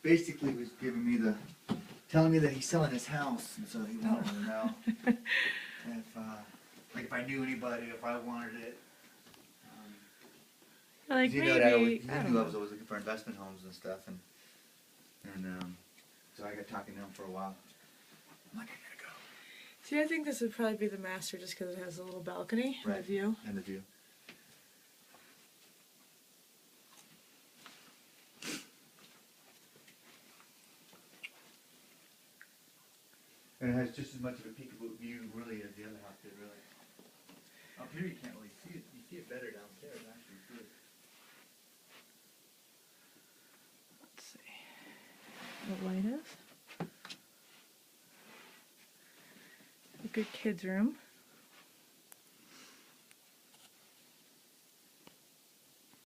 basically was giving me telling me that he's selling his house, and so he wanted to know if, like, if I knew anybody, if I wanted it. Like he maybe, knew I was always looking for investment homes and stuff, and so I got talking to him for a while. I'm like, I gotta go. See, I think this would probably be the master just because it has a little balcony and Right. a view. And the view. And it has just as much of a peekaboo view, really, as the other house did, really. Up here, you can't really see it. You see it better downstairs, actually, too. Let's see what light is. A good kids room.